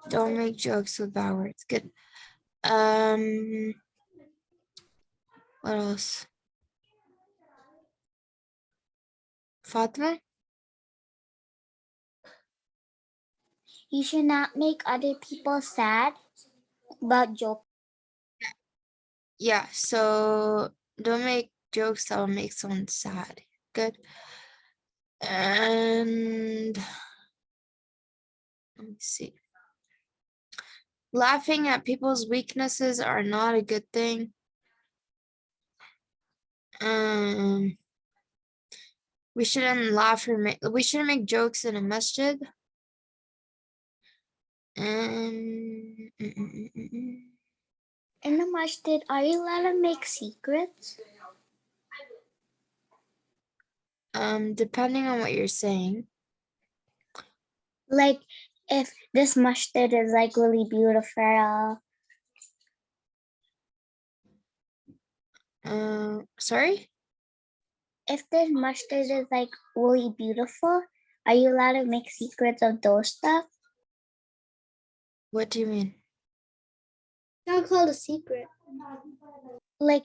Don't make jokes with bad words. Good. What else? Fatima? You should not make other people sad about jokes. Yeah, so don't make jokes that will make someone sad. Good. And let me see. Laughing at people's weaknesses are not a good thing. We shouldn't laugh or we shouldn't make jokes in a masjid. In the masjid, are you allowed to make secrets? Depending on what you're saying. Like if this masjid is like really beautiful. Sorry? If this masjid is like really beautiful, are you allowed to make secrets of those stuff? What do you mean? It's not called a secret. Like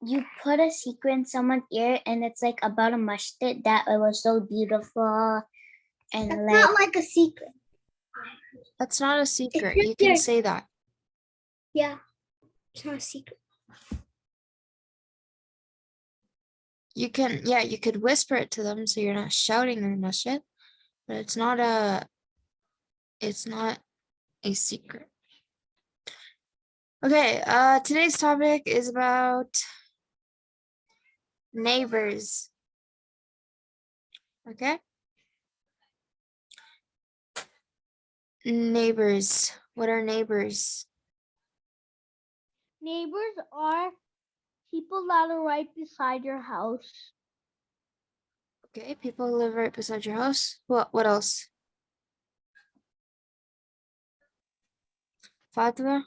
you put a secret in someone's ear and it's like about a masjid that it was so beautiful and it's not like a secret. That's not a secret. You can say that. Yeah, it's not a secret. You can, yeah, you could whisper it to them so you're not shouting in the masjid, but it's not a secret. Okay, today's topic is about neighbors. Okay? Neighbors. What are neighbors? Neighbors are people that are right beside your house. Okay, people who live right beside your house. What else? Fatima?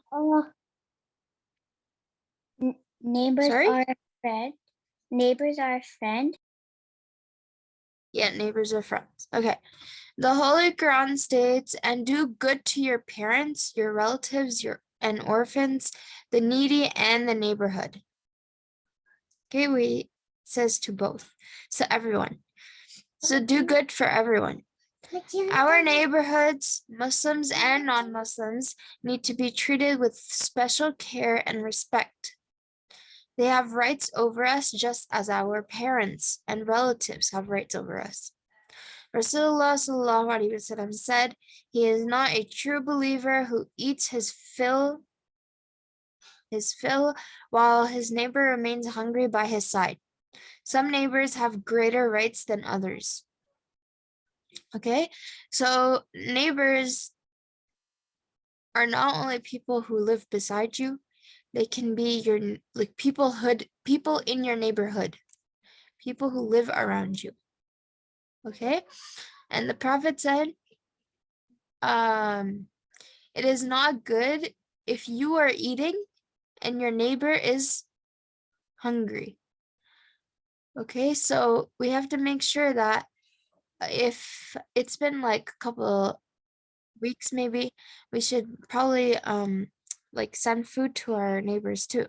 Neighbors Sorry? are a friend. Neighbors are a friend. Yeah, neighbors are friends. Okay. The Holy Quran states, and do good to your parents, your relatives, and orphans, the needy, and the neighborhood. Okay, it says to both. So everyone. So do good for everyone. Our neighborhoods, Muslims and non-Muslims, need to be treated with special care and respect. They have rights over us just as our parents and relatives have rights over us. Rasulullah sallallahu alaihi wasallam said, "He is not a true believer who eats his fill while his neighbor remains hungry by his side. Some neighbors have greater rights than others." Okay, so neighbors are not only people who live beside you, they can be your people in your neighborhood, people who live around you. Okay, and the Prophet said, it is not good if you are eating and your neighbor is hungry. Okay, so we have to make sure that if it's been like a couple weeks, maybe we should probably like send food to our neighbors too.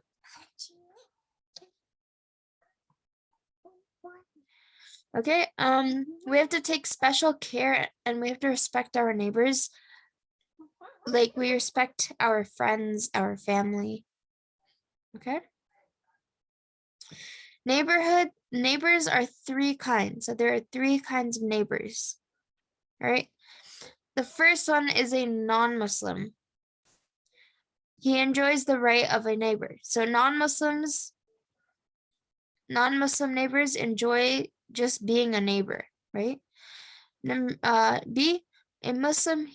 Okay, we have to take special care and we have to respect our neighbors. Like we respect our friends, our family. Okay. Neighbors are three kinds. So there are three kinds of neighbors. All right. The first one is a non-Muslim. He enjoys the right of a neighbor. So non-Muslim neighbors enjoy just being a neighbor, right? B, a Muslim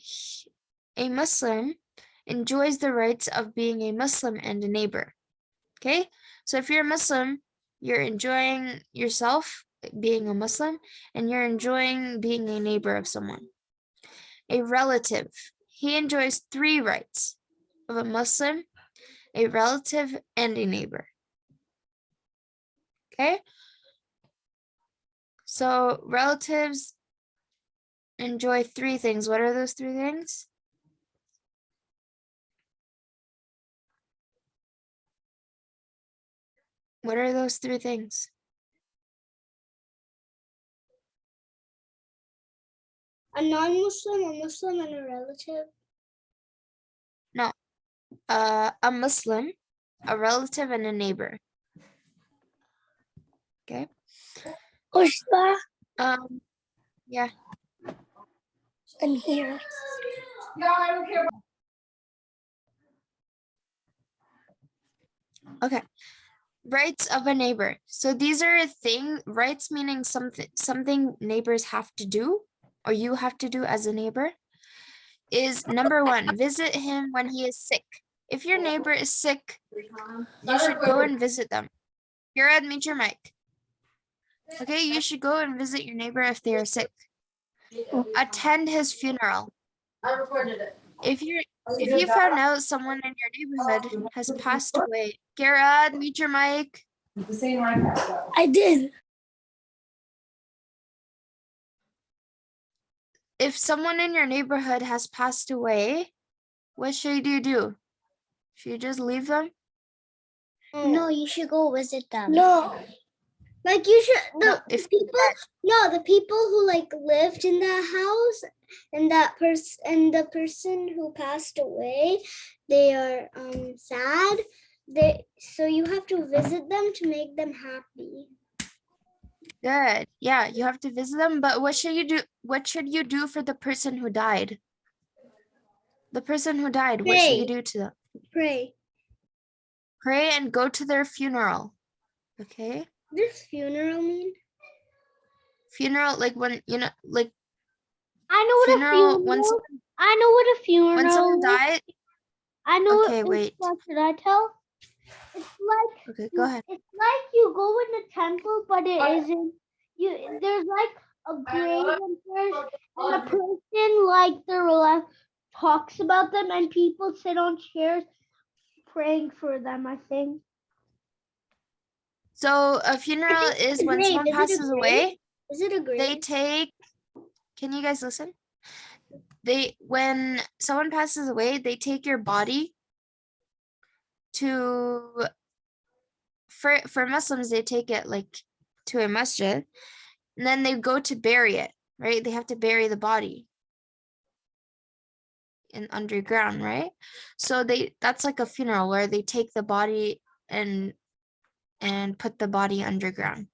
enjoys the rights of being a Muslim and a neighbor. Okay, so if you're a Muslim, you're enjoying yourself being a Muslim and you're enjoying being a neighbor of someone. A relative, he enjoys three rights of a Muslim, a relative, and a neighbor. Okay, so relatives enjoy three things. What are those three things? What are those three things? A non-Muslim, a Muslim, and a relative. No. A Muslim, a relative, and a neighbor. Okay. Ushbah Yeah. and here. Okay. Rights of a neighbor. So these are rights meaning something neighbors have to do or you have to do as a neighbor. Is number one, visit him when he is sick. If your neighbor is sick, you should go and visit them. Garrett, mute your mic. Okay, you should go and visit your neighbor if they are sick. Attend his funeral. If you found out someone in your neighborhood has passed away, Garrett, mute your mic. I did. If someone in your neighborhood has passed away, what should you do? Should you just leave them? No, you should go visit them. No. Like you should the people who like lived in that house and the person who passed away, they are sad. So you have to visit them to make them happy. Good. Yeah, you have to visit them, but what should you do? What should you do for the person who died? The person who died, what should you do to them? Pray. Pray and go to their funeral. Okay? What does funeral mean? Funeral, like when, you know, like I know what funeral, a funeral. I know what a funeral. When someone died. I know. Okay, wait. What should I tell? It's like. Okay, go ahead. It's like you go in a temple, but it isn't. There's like a grave and a person like the talks about them, and people sit on chairs praying for them. I think. So a funeral is when someone passes away. Is it a grave? They take. Can you guys listen? When someone passes away, they take your body to. For Muslims, they take it like to a masjid, and then they go to bury it. Right? They have to bury the body in underground, right? So that's like a funeral where they take the body and put the body underground.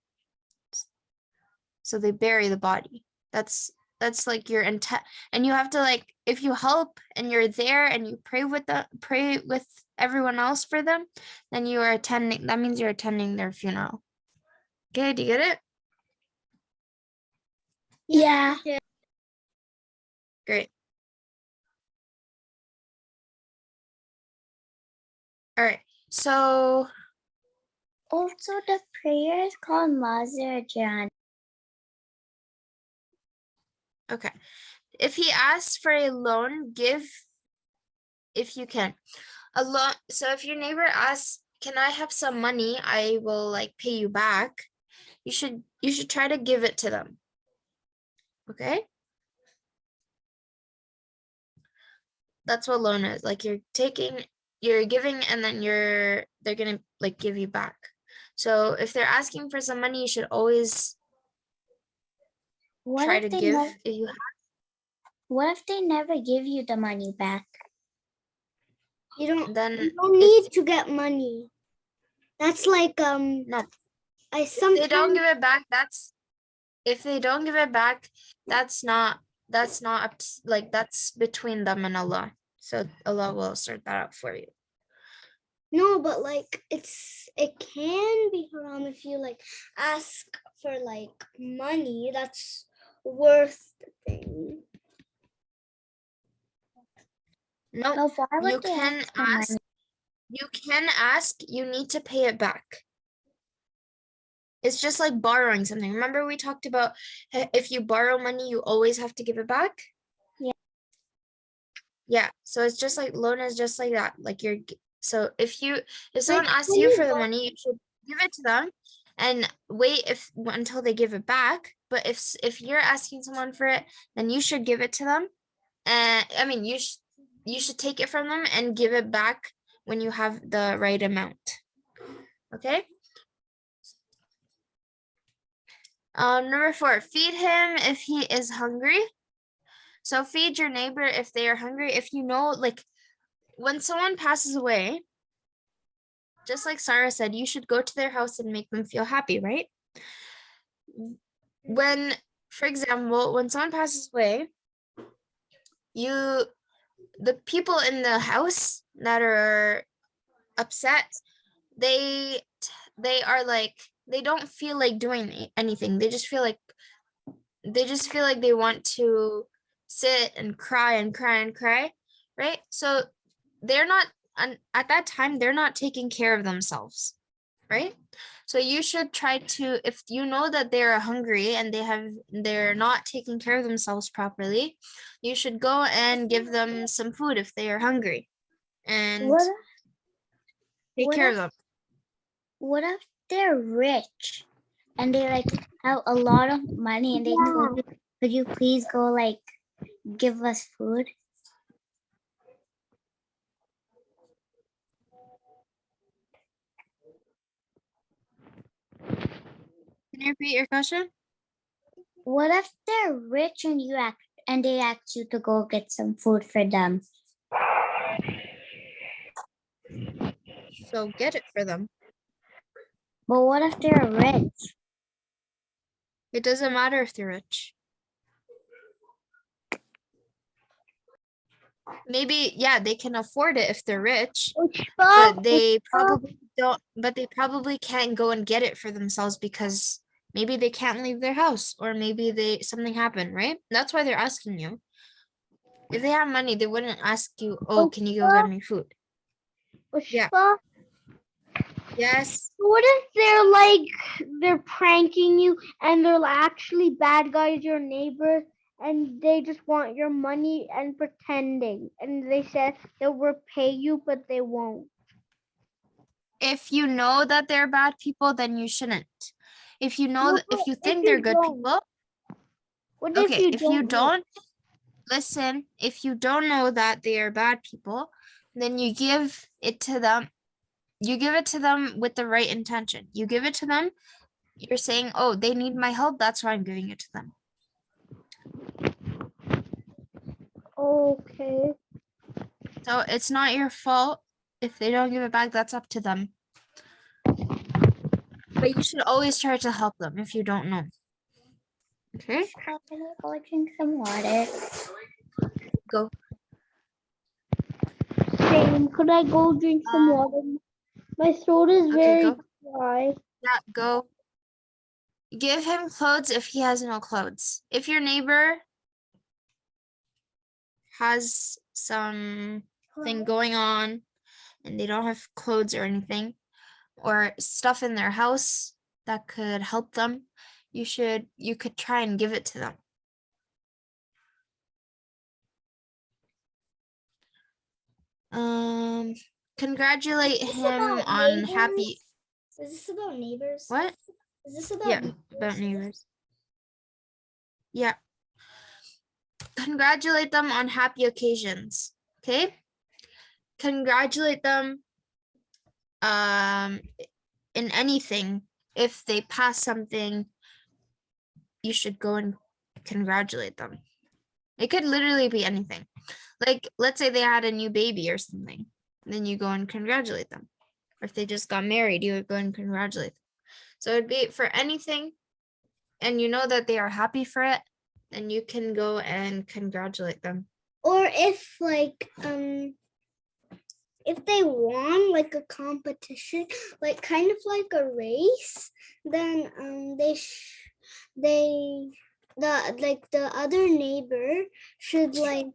So they bury the body. That's like your intent, and you have to like, if you help and you're there and you pray with everyone else for them, then you are attending. That means you're attending their funeral. Okay, do you get it? Yeah. Great. All right. So also the prayer is called Mazar. Okay. If he asks for a loan, give if you can. A loan. So if your neighbor asks, "Can I have some money? I will like pay you back." You should try to give it to them. Okay? That's what loan is. Like you're giving, and then they're gonna like give you back. So if they're asking for some money, you should always try to give if you have. What if they never give you the money back? You don't need to get money. That's like no. If they don't give it back, that's between them and Allah. So Allah will sort that out for you. No, but like it can be haram if you like ask for like money that's worth the thing. No, you can ask. You can ask. You need to pay it back. It's just like borrowing something. Remember we talked about if you borrow money, you always have to give it back? Yeah. Yeah. So it's just like loan is just like that. Like so if someone asks you for the money, you should give it to them and wait until they give it back. But if you're asking someone for it, then you should give it to them. And I mean, you should take it from them and give it back when you have the right amount. Okay? Number 4, feed him if he is hungry. So feed your neighbor if they are hungry. If you know, like when someone passes away, just like Sarah said, you should go to their house and make them feel happy, right? When, for example, when someone passes away, the people in the house that are upset, they are like, they don't feel like doing anything. They just feel like they want to sit and cry and cry and cry, right? So they're not, at that time, they're not taking care of themselves, right? So you should try to, if you know that they're hungry and they're not taking care of themselves properly, you should go and give them some food if they are hungry and What take what care of if them. what if they're rich and they like have a lot of money and they told you, could you please go like give us food? Can you repeat your question? What if they're rich and they ask you to go get some food for them? So get it for them. But what if they're rich? It doesn't matter if they're rich. Maybe, yeah, they can afford it if they're rich, but they probably can't go and get it for themselves because maybe they can't leave their house, or maybe something happened, right? That's why they're asking you. If they have money, they wouldn't ask you, oh, can you go get me food? Yeah. Ushbah, Yes. what if they're pranking you and they're actually bad guys, your neighbors, and they just want your money and pretending, and they said they'll repay you, but they won't. If you know that they're bad people, then you shouldn't. If you know No, that, if you if think you they're good don't. people, What okay, if you know? don't, listen, if you don't know that they are bad people, then you give it to them. You give it to them with the right intention. You give it to them, you're saying, oh, they need my help, that's why I'm giving it to them. Okay. So it's not your fault if they don't give it back, that's up to them. But you should always try to help them if you don't know. Okay, I'm gonna go drink some water. go. Same. Could I go drink some water? My throat is Okay, very go. dry. Yeah, go. Give him clothes if he has no clothes. If your neighbor has something going on and they don't have clothes or anything, or stuff in their house that could help them, you could try and give it to them. Congratulate him on happy. Is this about neighbors? What? Is this about Yeah, about neighbors. Yeah. Congratulate them on happy occasions. Okay. Congratulate them in anything. If they pass something, you should go and congratulate them. It could literally be anything. Like, let's say they had a new baby or something, then you go and congratulate them. Or if they just got married, you would go and congratulate them. So it'd be for anything, and you know that they are happy for it, then you can go and congratulate them. Or if if they won like a competition, like kind of like a race, then the other neighbor should like,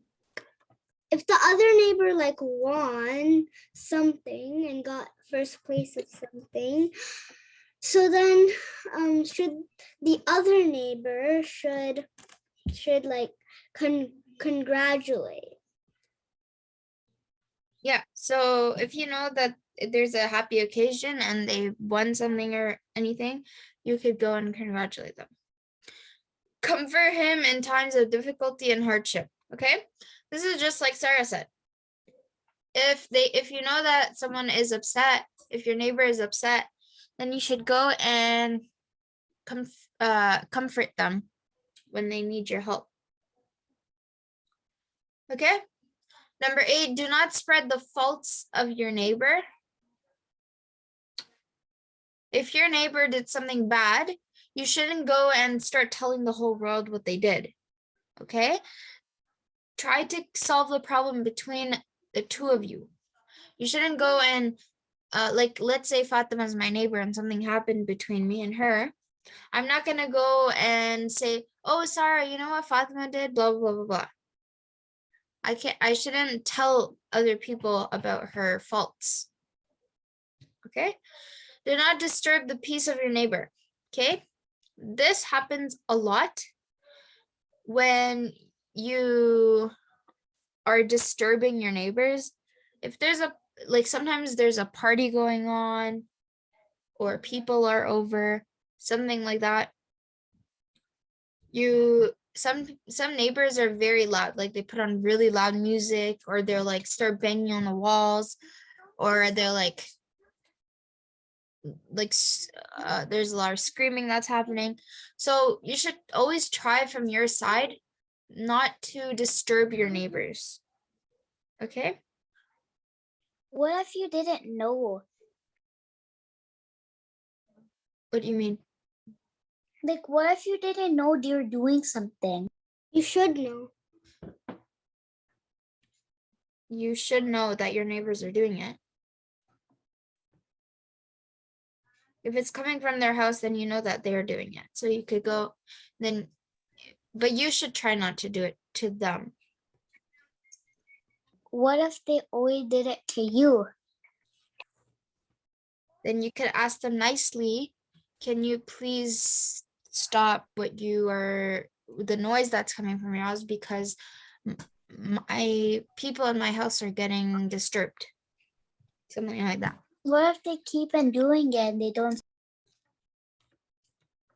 if the other neighbor like won something and got first place at something, so then should the other neighbor should like congratulate. Yeah, so if you know that there's a happy occasion and they won something or anything, you could go and congratulate them. Comfort him in times of difficulty and hardship. Okay, this is just like Sarah said. If you know that someone is upset, if your neighbor is upset, then you should go and comfort them when they need your help. Okay? Number 8, do not spread the faults of your neighbor. If your neighbor did something bad, you shouldn't go and start telling the whole world what they did. Okay? Try to solve the problem between the two of you. You shouldn't go and like, let's say Fatima is my neighbor and something happened between me and her. I'm not gonna go and say, oh, Sarah, you know what Fatima did, blah, blah, blah, blah. I shouldn't tell other people about her faults. Okay? Do not disturb the peace of your neighbor. Okay? This happens a lot when you are disturbing your neighbors. If there's sometimes there's a party going on or people are over, something like that. Some neighbors are very loud, like they put on really loud music, or they're like start banging on the walls, or they're like there's a lot of screaming that's happening. So you should always try from your side not to disturb your neighbors. Okay? What if you didn't know? What do you mean? Like, what if you didn't know they were doing something? You should know. You should know that your neighbors are doing it. If it's coming from their house, then you know that they're doing it. So you could go then, but you should try not to do it to them. What if they always did it to you? Then you could ask them nicely, can you please stop the noise that's coming from your house, because my people in my house are getting disturbed. Something like that. What if they keep on doing it and they don't?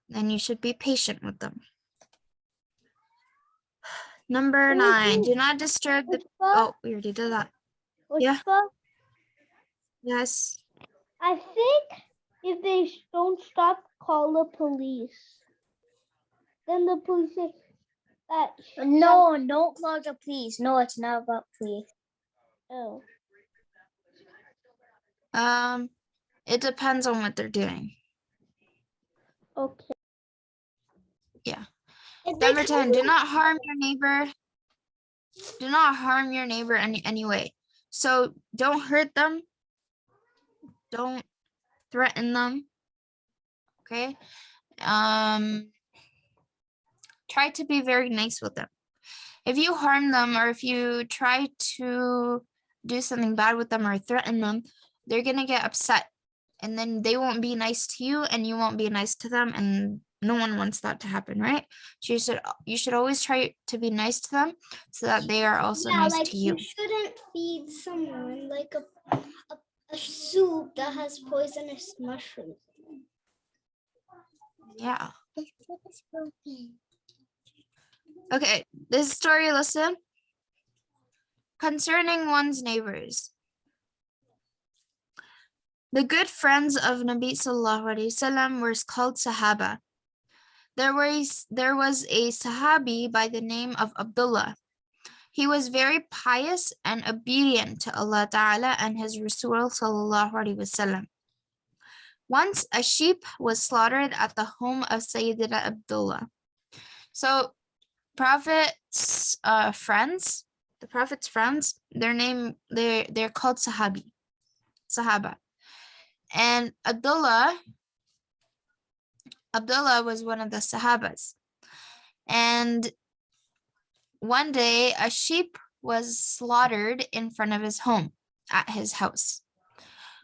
Then you should be patient with them. Number 9, do not disturb the, oh, we already did that. Yeah. Yes. I think if they don't stop, call the police. Then the police say that. No, don't call the police. No, it's not about police. Oh. It depends on what they're doing. Okay. Yeah. If they Number 10, do tell not harm your neighbor. Do not harm your neighbor any way. So don't hurt them. Don't threaten them. Okay. Try to be very nice with them. If you harm them, or if you try to do something bad with them or threaten them, they're gonna get upset, and then they won't be nice to you and you won't be nice to them, and no one wants that to happen, right? So you should always try to be nice to them so that they are also nice like to you. You shouldn't feed someone like a soup that has poisonous mushrooms. Yeah. Okay, this story, listen. Concerning one's neighbors. The good friends of Nabi Sallallahu Alaihi Wasallam were called Sahaba. There was a Sahabi by the name of Abdullah. He was very pious and obedient to Allah Ta'ala and his Rasul Sallallahu Alaihi Wasallam. Once a sheep was slaughtered at the home of Sayyidina Abdullah. So Prophet's friends, they're called Sahaba. And Abdullah was one of the Sahabas. And one day a sheep was slaughtered in front of his home at his house.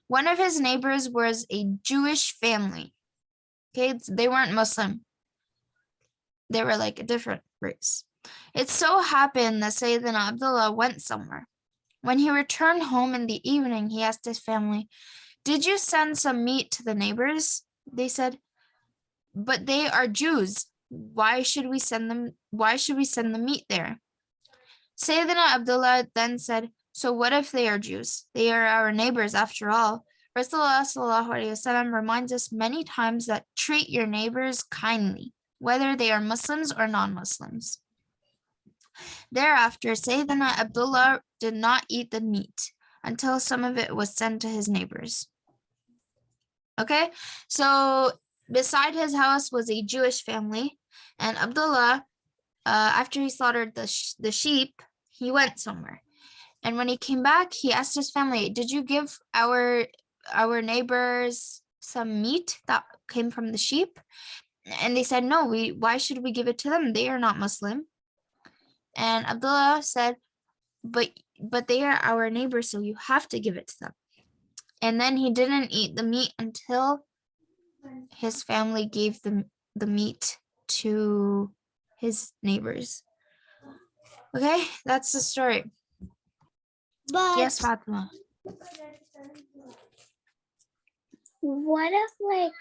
One of his neighbors was a Jewish family. Okay, they weren't Muslim. They were like a different race. It so happened that Sayyidina Abdullah went somewhere. When he returned home in the evening, he asked his family, "Did you send some meat to the neighbors?" They said, "But they are Jews. Why should we send the meat there?" Sayyidina Abdullah then said, "So what if they are Jews? They are our neighbors after all. Rasulullah sallallahu alaihi wasallam reminds us many times that treat your neighbors kindly, whether they are Muslims or non-Muslims. Thereafter, Sayyidina Abdullah did not eat the meat until some of it was sent to his neighbors. Okay, so beside his house was a Jewish family, and Abdullah, after he slaughtered the sheep, he went somewhere. And when he came back, he asked his family, "Did you give our neighbors some meat that came from the sheep?" And they said, "No, why should we give it to them? They are not Muslim." And Abdullah said, but they are our neighbors, so you have to give it to them. And then he didn't eat the meat until his family gave the meat to his neighbors. Okay, that's the story. But Yes, Fatima. What if like,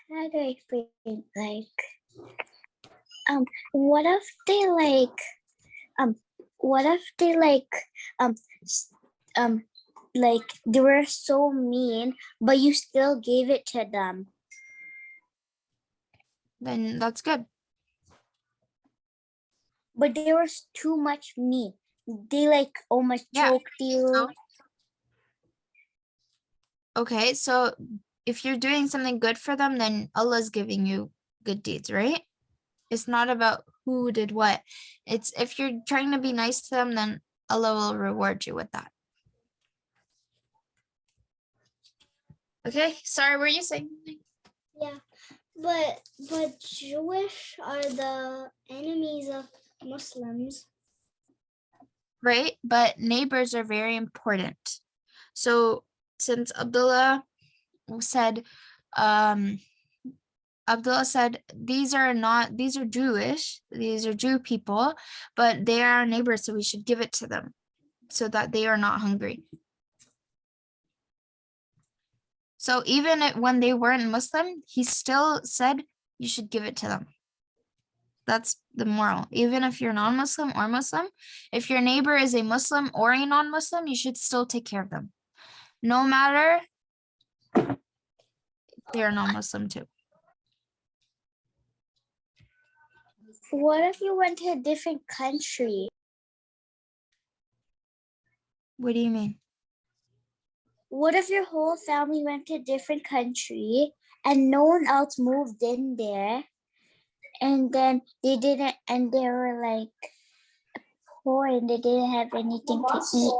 how do I think, like, what if they like, what if they like, like they were so mean, but you still gave it to them? Then that's good. But there was too much meat. They like almost Yeah. choked you. Okay, so if you're doing something good for them, then Allah's giving you good deeds, right? It's not about who did what. It's if you're trying to be nice to them, then Allah will reward you with that. Okay, sorry, were you saying something? yeah, but Jewish are the enemies of Muslims. Right, but neighbors are very important. So since Abdullah said, these are Jewish, these are Jew people, but they are our neighbors, so we should give it to them so that they are not hungry. So even when they weren't Muslim, he still said you should give it to them. That's the moral. Even if you're non-Muslim or Muslim, if your neighbor is a Muslim or a non-Muslim, you should still take care of them. No matter if they are non-Muslim too. What if you went to a different country? What do you mean? What if your whole family went to a different country and no one else moved in there? And then they didn't, and they were like poor and they didn't have anything to eat.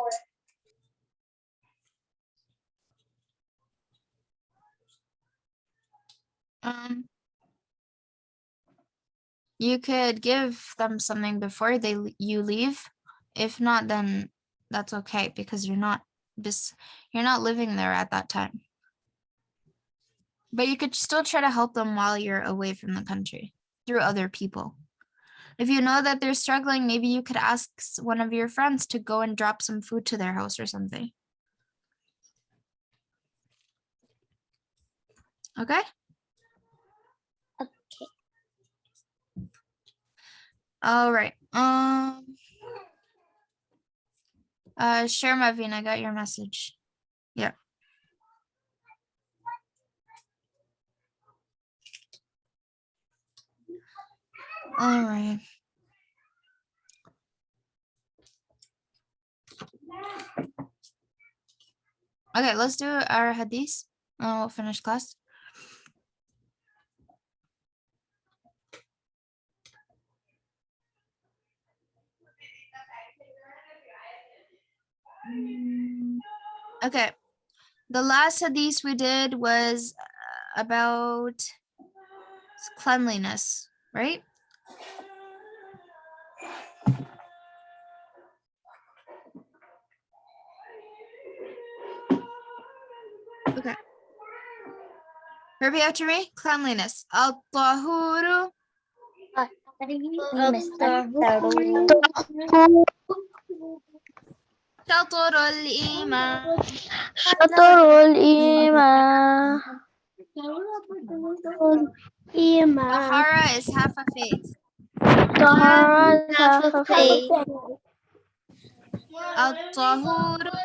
You could give them something before you leave. If not, then that's okay because you're not living there at that time. But you could still try to help them while you're away from the country through other people. If you know that they're struggling, maybe you could ask one of your friends to go and drop some food to their house or something. Okay? Okay. All right. Share Mavin, I got your message. Yeah. All right. Okay, let's do our hadith. We'll finish class. Okay, the last hadith we did was about cleanliness, right? Okay. Repeat after me. Cleanliness. Al-tahuru. Shatrul iman. Shatrul iman. Iman. Tahara is half a faith. Tahara is half of faith. Al-tahuru.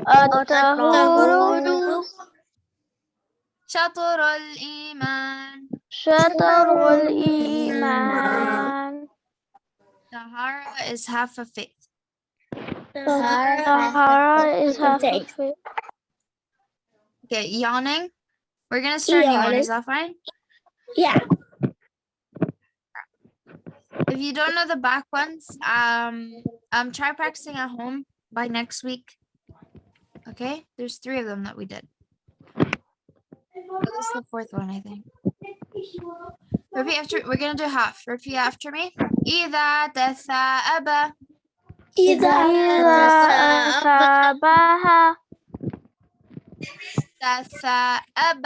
At-tahuru شطر الإيمان. شطر الإيمان. Tahara is half of faith. Tahara is half of faith. Okay, yawning. We're gonna start a new one. Is that fine? Yeah. If you don't know the back ones, try practicing at home by next week. Okay, there's 3 of them that we did. So this is the 4th one, I think. Repeat after. We're gonna do half. Repeat after me. إذا تثاءب. إذا أثابها تثاءب.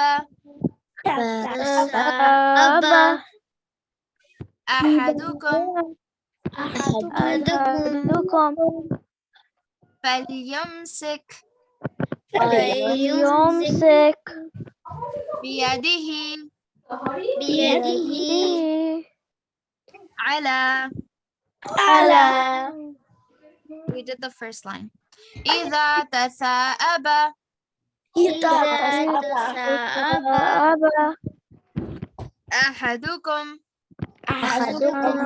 أثاب أحدكم أحدكم فليمسك فليمسك بيده بيده على. على We did the first line. إذا تثاءب أثاب أحدكم أحدكم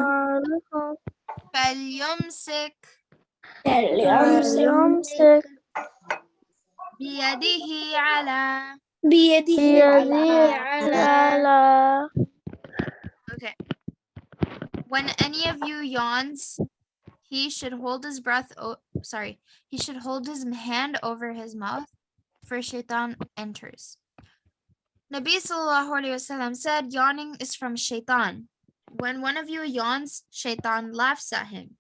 فليمسك فليمسك بيده على. بيده على. Okay. When any of you yawns, he should hold his breath. He should hold his hand over his mouth, for shaitan enters. Nabi sallallahu alaihi wasallam said, yawning is from shaitan. When one of you yawns, shaitan laughs at him.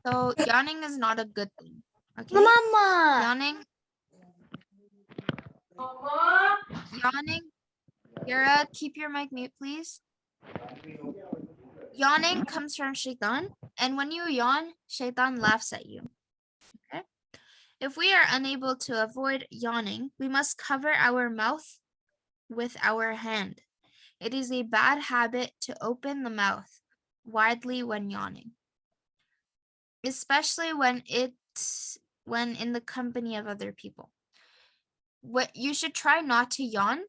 So yawning is not a good thing. Okay. Mama. Yawning. Yara, keep your mic mute, please. Yawning comes from shaitan, and when you yawn, shaitan laughs at you. Okay. If we are unable to avoid yawning, we must cover our mouth with our hand. It is a bad habit to open the mouth widely when yawning, especially when in the company of other people. What you should try not to yawn.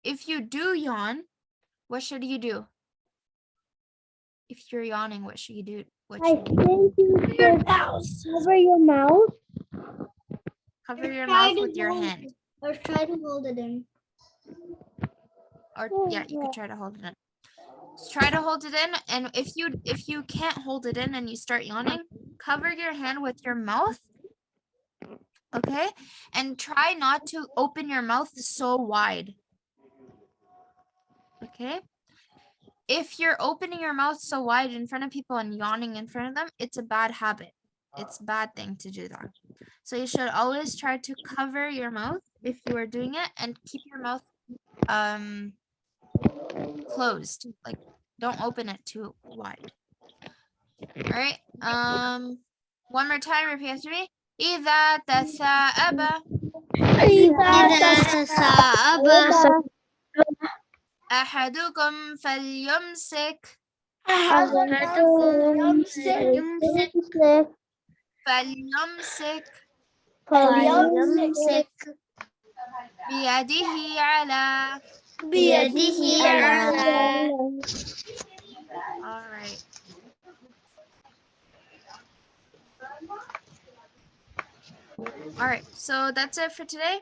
If you do yawn, what should you do? If you're yawning, what should you do? I think you should cover your mouth. Cover your mouth with your hand. Or try to hold it in. Or yeah, you could try to hold it in. Just try to hold it in, and if you can't hold it in and you start yawning, cover your hand with your mouth. Okay? And try not to open your mouth so wide. Okay? If you're opening your mouth so wide in front of people and yawning in front of them, it's a bad habit. It's a bad thing to do that. So you should always try to cover your mouth if you are doing it, and keep your mouth closed. Like, don't open it too wide. All right. One more time, repeat after me. إذا تثاءب أحدكم فليمسك بيده على. All right. All right, so that's it for today.